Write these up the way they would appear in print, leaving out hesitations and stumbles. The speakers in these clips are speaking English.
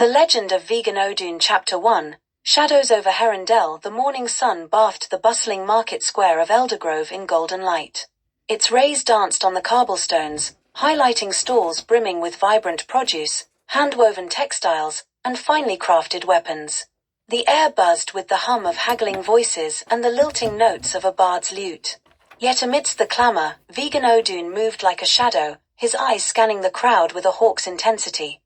The Legend of Vegan Doone Chapter 1. Shadows over Herondale. The morning sun bathed the bustling market square of Eldergrove in golden light. Its rays danced on the cobblestones, highlighting stalls brimming with vibrant produce, hand-woven textiles, and finely crafted weapons. The air buzzed with the hum of haggling voices and the lilting notes of a bard's lute. Yet amidst the clamor, Vegan Doone moved like a shadow, his eyes scanning the crowd with a hawk's intensity.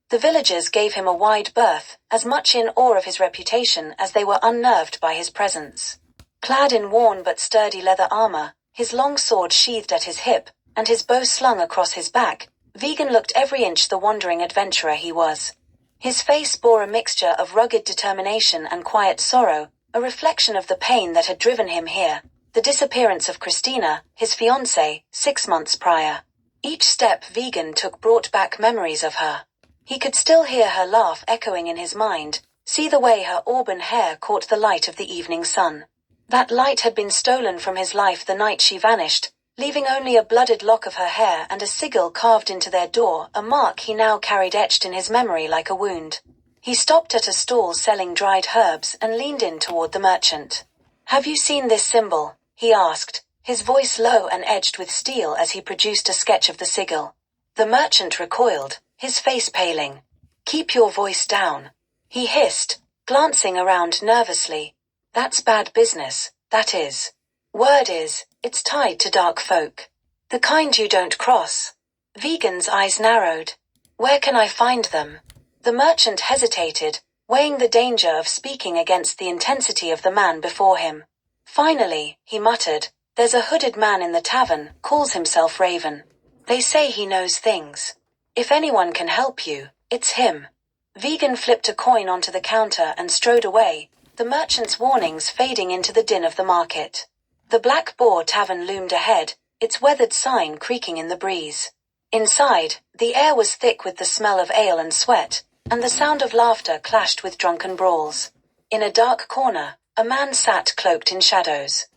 The villagers gave him a wide berth, as much in awe of his reputation as they were unnerved by his presence. Clad in worn but sturdy leather armor, his long sword sheathed at his hip, and his bow slung across his back, Vegan looked every inch the wandering adventurer he was. His face bore a mixture of rugged determination and quiet sorrow, a reflection of the pain that had driven him here, the disappearance of Christina, his fiancée, 6 months prior. Each step Vegan took brought back memories of her. He could still hear her laugh echoing in his mind, see the way her auburn hair caught the light of the evening sun. That light had been stolen from his life the night she vanished, leaving only a blooded lock of her hair and a sigil carved into their door, a mark he now carried etched in his memory like a wound. He stopped at a stall selling dried herbs and leaned in toward the merchant. "Have you seen this symbol?" he asked, his voice low and edged with steel as he produced a sketch of the sigil. The merchant recoiled, his face paling. "Keep your voice down," he hissed, glancing around nervously. "That's bad business, that is. Word is, it's tied to dark folk. The kind you don't cross." Vegan's eyes narrowed. "Where can I find them?" The merchant hesitated, weighing the danger of speaking against the intensity of the man before him. Finally, he muttered, "There's a hooded man in the tavern, calls himself Raven. They say he knows things. If anyone can help you, it's him." Vegan flipped a coin onto the counter and strode away, the merchant's warnings fading into the din of the market. The Black Boar Tavern loomed ahead, its weathered sign creaking in the breeze. Inside, the air was thick with the smell of ale and sweat, and the sound of laughter clashed with drunken brawls. In a dark corner, a man sat cloaked in shadows.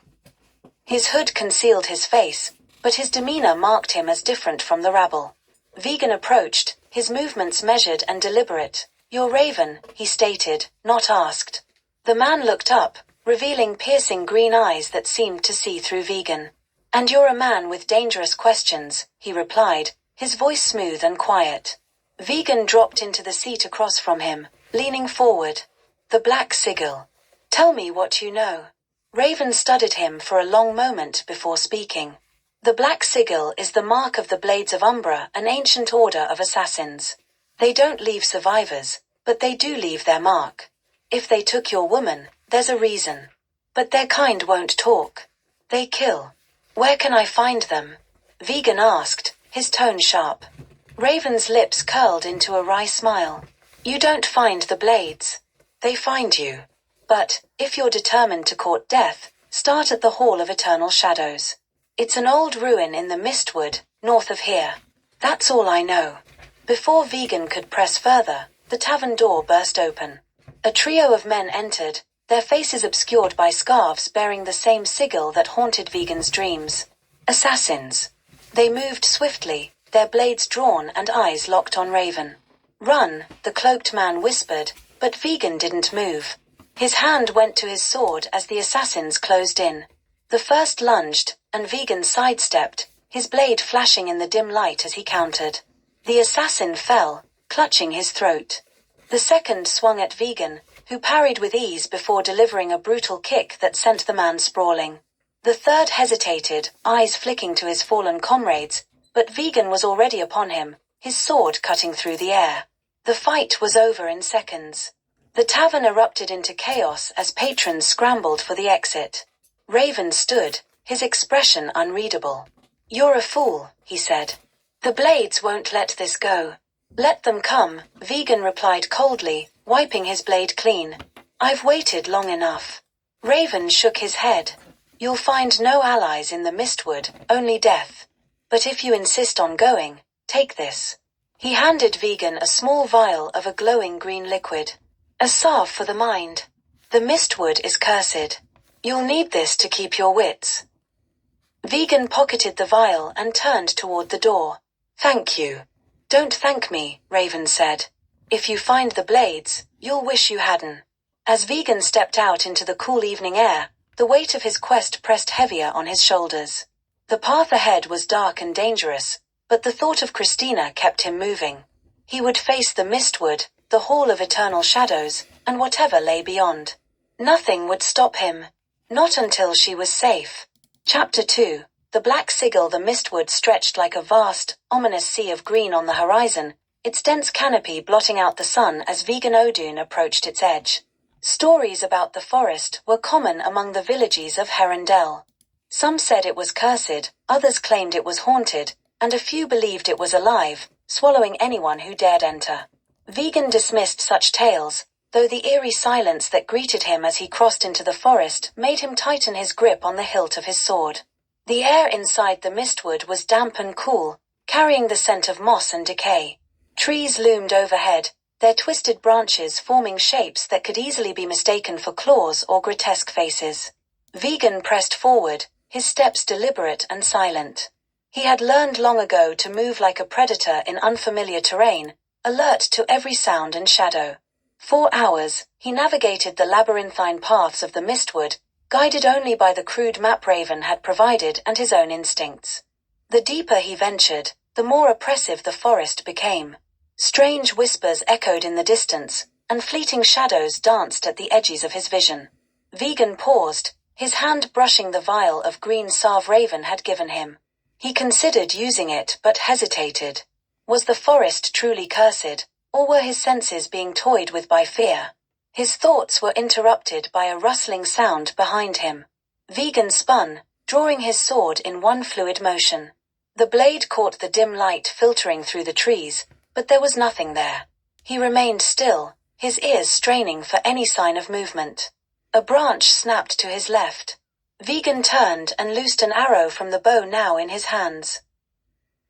His hood concealed his face, but his demeanor marked him as different from the rabble. Vegan approached, his movements measured and deliberate. "You're Raven," he stated, not asked. The man looked up, revealing piercing green eyes that seemed to see through Vegan. "And you're a man with dangerous questions," he replied, his voice smooth and quiet. Vegan dropped into the seat across from him, leaning forward. "The black sigil. Tell me what you know." Raven studied him for a long moment before speaking. "The black sigil is the mark of the Blades of Umbra, an ancient order of assassins. They don't leave survivors, but they do leave their mark. If they took your woman, there's a reason. But their kind won't talk. They kill. Where can I find them?" Vegan asked, his tone sharp. Raven's lips curled into a wry smile. "You don't find the blades. They find you. But, if you're determined to court death, start at the Hall of Eternal Shadows. It's an old ruin in the Mistwood, north of here. That's all I know." Before Vegan could press further, the tavern door burst open. A trio of men entered, their faces obscured by scarves bearing the same sigil that haunted Vegan's dreams. Assassins. They moved swiftly, their blades drawn and eyes locked on Raven. "Run," the cloaked man whispered, but Vegan didn't move. His hand went to his sword as the assassins closed in. The first lunged, and Vegan sidestepped, his blade flashing in the dim light as he countered. The assassin fell, clutching his throat. The second swung at Vegan, who parried with ease before delivering a brutal kick that sent the man sprawling. The third hesitated, eyes flicking to his fallen comrades, but Vegan was already upon him, his sword cutting through the air. The fight was over in seconds. The tavern erupted into chaos as patrons scrambled for the exit. Raven stood, his expression unreadable. "You're a fool," he said. "The blades won't let this go." "Let them come," Vegan replied coldly, wiping his blade clean. "I've waited long enough." Raven shook his head. "You'll find no allies in the Mistwood, only death. But if you insist on going, take this." He handed Vegan a small vial of a glowing green liquid. "A salve for the mind. The Mistwood is cursed. You'll need this to keep your wits." Vegan pocketed the vial and turned toward the door. "Thank you." "Don't thank me," Raven said. If you find the blades, you'll wish you hadn't. As Vegan stepped out into the cool evening air, the weight of his quest pressed heavier on his shoulders. The path ahead was dark and dangerous, but the thought of Christina kept him moving. He would face the Mistwood, the Hall of Eternal Shadows, and whatever lay beyond. Nothing would stop him. Not until she was safe. Chapter 2. The black sigil. The Mistwood stretched like a vast, ominous sea of green on the horizon, its dense canopy blotting out the sun as Vegan Doone approached its edge. Stories about the forest were common among the villages of Herondel. Some said it was cursed, others claimed it was haunted, and a few believed it was alive, swallowing anyone who dared enter. Vegan dismissed such tales, though the eerie silence that greeted him as he crossed into the forest made him tighten his grip on the hilt of his sword. The air inside the Mistwood was damp and cool, carrying the scent of moss and decay. Trees loomed overhead, their twisted branches forming shapes that could easily be mistaken for claws or grotesque faces. Vegan pressed forward, his steps deliberate and silent. He had learned long ago to move like a predator in unfamiliar terrain, alert to every sound and shadow. For hours, he navigated the labyrinthine paths of the Mistwood, guided only by the crude map Raven had provided and his own instincts. The deeper he ventured, the more oppressive the forest became. Strange whispers echoed in the distance, and fleeting shadows danced at the edges of his vision. Vegan paused, his hand brushing the vial of green salve Raven had given him. He considered using it but hesitated. Was the forest truly cursed, or were his senses being toyed with by fear? His thoughts were interrupted by a rustling sound behind him. Vegan spun, drawing his sword in one fluid motion. The blade caught the dim light filtering through the trees, but there was nothing there. He remained still, his ears straining for any sign of movement. A branch snapped to his left. Vegan turned and loosed an arrow from the bow now in his hands.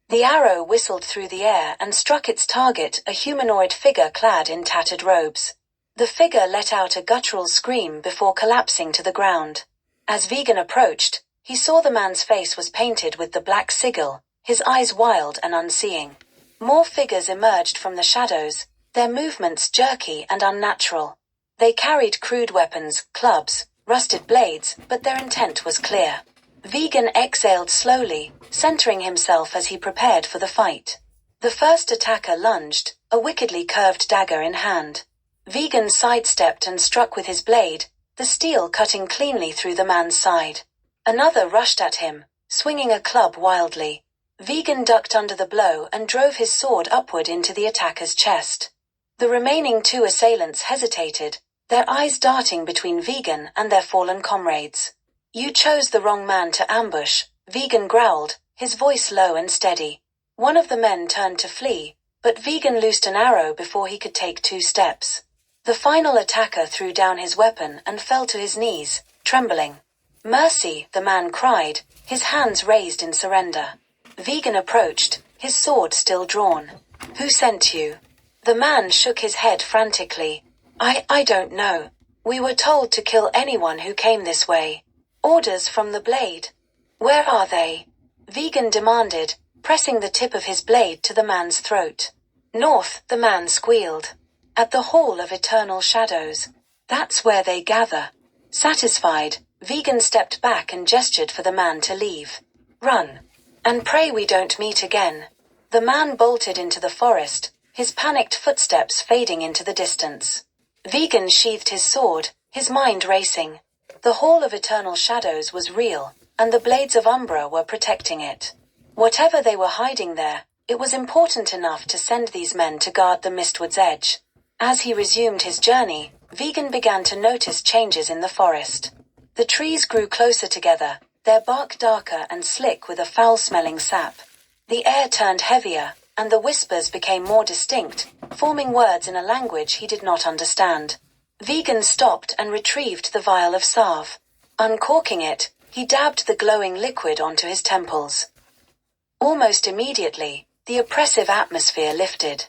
The arrow whistled through the air and struck its target, a humanoid figure clad in tattered robes. The figure let out a guttural scream before collapsing to the ground. As Vegan approached, he saw the man's face was painted with the black sigil, his eyes wild and unseeing. More figures emerged from the shadows, their movements jerky and unnatural. They carried crude weapons, clubs, rusted blades, but their intent was clear. Vegan exhaled slowly, centering himself as he prepared for the fight. The first attacker lunged, a wickedly curved dagger in hand. Vegan sidestepped and struck with his blade, the steel cutting cleanly through the man's side. Another rushed at him, swinging a club wildly. Vegan ducked under the blow and drove his sword upward into the attacker's chest. The remaining two assailants hesitated, their eyes darting between Vegan and their fallen comrades. "You chose the wrong man to ambush," Vegan growled, his voice low and steady. One of the men turned to flee, but Vegan loosed an arrow before he could take 2 steps. The final attacker threw down his weapon and fell to his knees, trembling. "Mercy," the man cried, his hands raised in surrender. Vegan approached, his sword still drawn. "Who sent you?" The man shook his head frantically. I don't know. We were told to kill anyone who came this way. Orders from the blade." "Where are they?" Vegan demanded, pressing the tip of his blade to the man's throat. "North," the man squealed. "At the Hall of Eternal Shadows. That's where they gather." Satisfied, Vegan stepped back and gestured for the man to leave. "Run. And pray we don't meet again." The man bolted into the forest, his panicked footsteps fading into the distance. Vegan sheathed his sword, his mind racing. The Hall of Eternal Shadows was real, and the Blades of Umbra were protecting it. Whatever they were hiding there, it was important enough to send these men to guard the Mistwood's edge. As he resumed his journey, Vegan began to notice changes in the forest. The trees grew closer together, their bark darker and slick with a foul-smelling sap. The air turned heavier, and the whispers became more distinct, forming words in a language he did not understand. Vegan stopped and retrieved the vial of salve. Uncorking it, he dabbed the glowing liquid onto his temples. Almost immediately, the oppressive atmosphere lifted.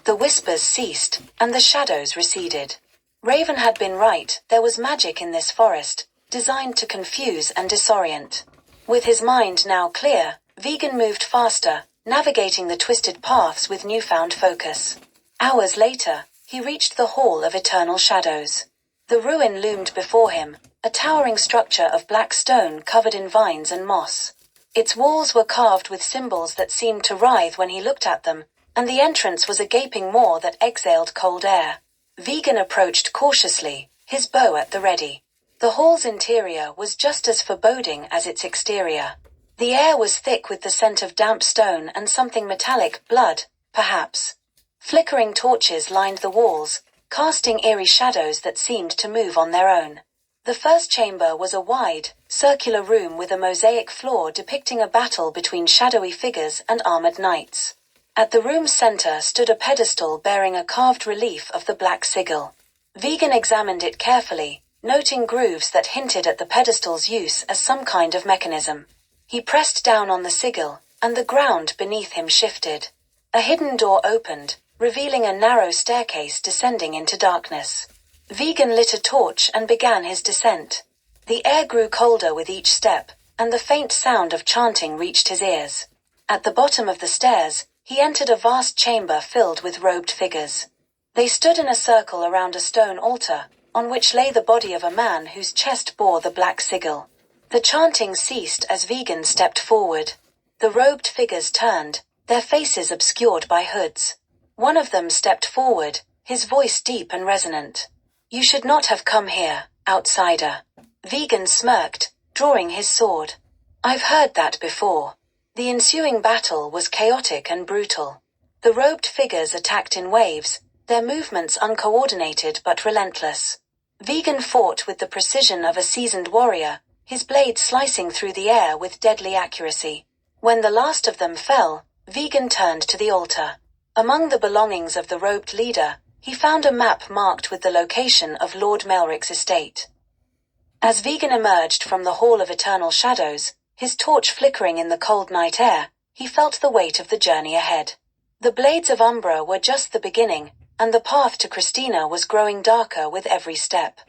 The whispers ceased, and the shadows receded. Raven had been right, there was magic in this forest, designed to confuse and disorient. With his mind now clear, Vegan moved faster, navigating the twisted paths with newfound focus. Hours later, he reached the Hall of Eternal Shadows. The ruin loomed before him, a towering structure of black stone covered in vines and moss. Its walls were carved with symbols that seemed to writhe when he looked at them, and the entrance was a gaping maw that exhaled cold air. Vegan approached cautiously, his bow at the ready. The hall's interior was just as foreboding as its exterior. The air was thick with the scent of damp stone and something metallic, blood, perhaps. Flickering torches lined the walls, casting eerie shadows that seemed to move on their own. The first chamber was a wide, circular room with a mosaic floor depicting a battle between shadowy figures and armored knights. At the room's center stood a pedestal bearing a carved relief of the Black Sigil. Vegan examined it carefully, noting grooves that hinted at the pedestal's use as some kind of mechanism. He pressed down on the sigil, and the ground beneath him shifted. A hidden door opened, revealing a narrow staircase descending into darkness. Vegan lit a torch and began his descent. The air grew colder with each step, and the faint sound of chanting reached his ears. At the bottom of the stairs, he entered a vast chamber filled with robed figures. They stood in a circle around a stone altar, on which lay the body of a man whose chest bore the Black Sigil. The chanting ceased as Vegan stepped forward. The robed figures turned, their faces obscured by hoods. One of them stepped forward, his voice deep and resonant. "You should not have come here, outsider." Vegan smirked, drawing his sword. "I've heard that before." The ensuing battle was chaotic and brutal. The robed figures attacked in waves, their movements uncoordinated but relentless. Vegan fought with the precision of a seasoned warrior, his blade slicing through the air with deadly accuracy. When the last of them fell, Vegan turned to the altar. Among the belongings of the robed leader, he found a map marked with the location of Lord Melric's estate. As Vegan emerged from the Hall of Eternal Shadows, his torch flickering in the cold night air, he felt the weight of the journey ahead. The Blades of Umbra were just the beginning, and the path to Christina was growing darker with every step.